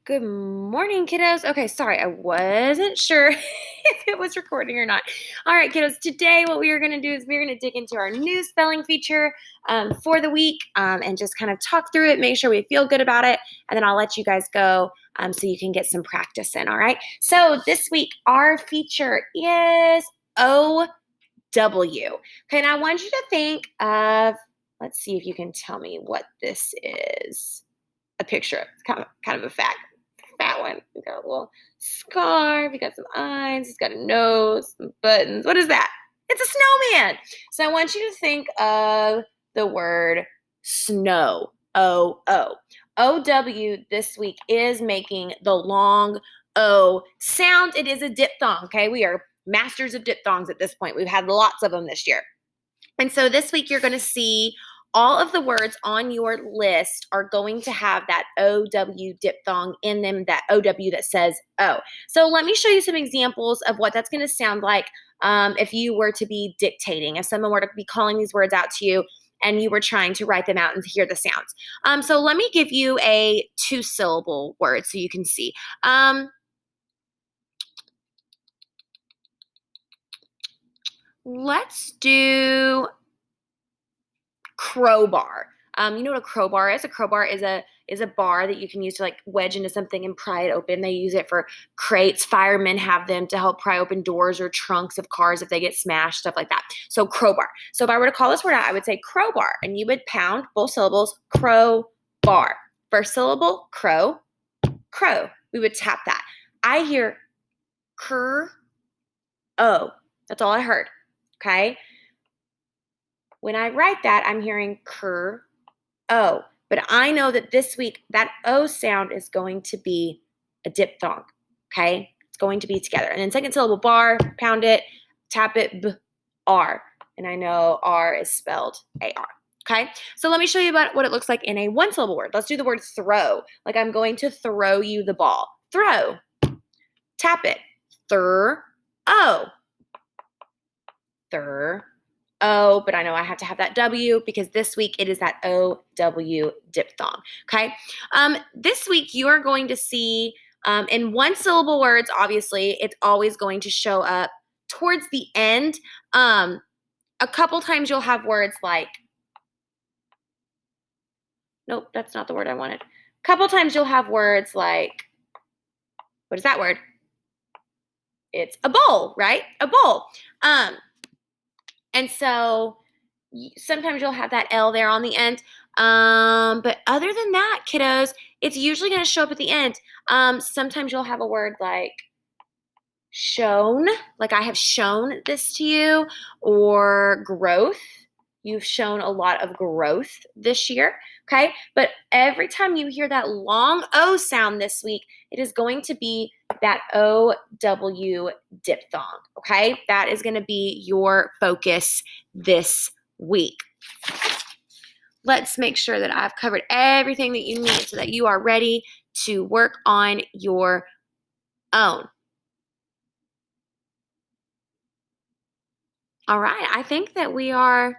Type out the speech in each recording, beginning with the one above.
Good morning, kiddos. Okay, sorry, I wasn't sure if it was recording or not. All right, kiddos, today what we are going to do is we're going to dig into our new spelling feature for the week and just kind of talk through it, make sure we feel good about it, and then I'll let you guys go so you can get some practice in, all right? So this week, our feature is OW. Okay, and I want you to think of, let's see if you can tell me what this is. A picture of. It's kind of a fat one. We got a little scarf. We got some eyes. He's got a nose, some buttons. What is that? It's a snowman. So I want you to think of the word snow. O-O. O-W this week is making the long O sound. It is a diphthong, okay? We are masters of diphthongs at this point. We've had lots of them this year. And so this week you're going to see all of the words on your list are going to have that OW diphthong in them, that OW that says O. So let me show you some examples of what that's going to sound like if you were to be dictating, if someone were to be calling these words out to you and you were trying to write them out and hear the sounds. So let me give you a 2-syllable word so you can see. Let's do crowbar. You know what a crowbar is? A crowbar is a bar that you can use to like wedge into something and pry it open. They use it for crates. Firemen have them to help pry open doors or trunks of cars if they get smashed, stuff like that. So crowbar. So if I were to call this word out, I would say crowbar, and you would pound both syllables, crowbar. First syllable, crow, crow. We would tap that. I hear cur-o. That's all I heard. Okay? When I write that, I'm hearing cur-o. But I know that this week, that O sound is going to be a diphthong, okay? It's going to be together. And then second syllable, bar, pound it, tap it, B-R. And I know R is spelled A-R, okay? So let me show you about what it looks like in a one-syllable word. Let's do the word throw. Like I'm going to throw you the ball. Throw. Tap it. Thur-o. Thur-o, but I know I have to have that W because this week it is that O-W diphthong, okay? This week you are going to see in one-syllable words, obviously, it's always going to show up towards the end. A couple times you'll have words like, nope, that's not the word I wanted. A couple times you'll have words like, what is that word? It's a bowl, right? A bowl. And so sometimes you'll have that L there on the end. But other than that, kiddos, it's usually going to show up at the end. Sometimes you'll have a word like shown, like I have shown this to you, or growth. You've shown a lot of growth this year, okay? But every time you hear that long O sound this week, it is going to be that O-W diphthong, okay? That is going to be your focus this week. Let's make sure that I've covered everything that you need so that you are ready to work on your own. All right, I think that we are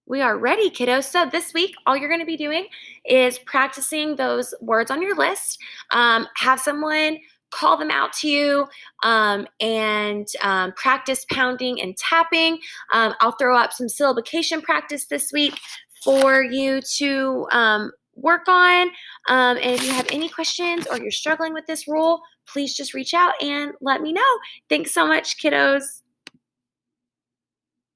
ready, kiddos. So this week, all you're going to be doing is practicing those words on your list. Have someone call them out to you and practice pounding and tapping. I'll throw up some syllabication practice this week for you to work on. And if you have any questions or you're struggling with this rule, please just reach out and let me know. Thanks so much, kiddos.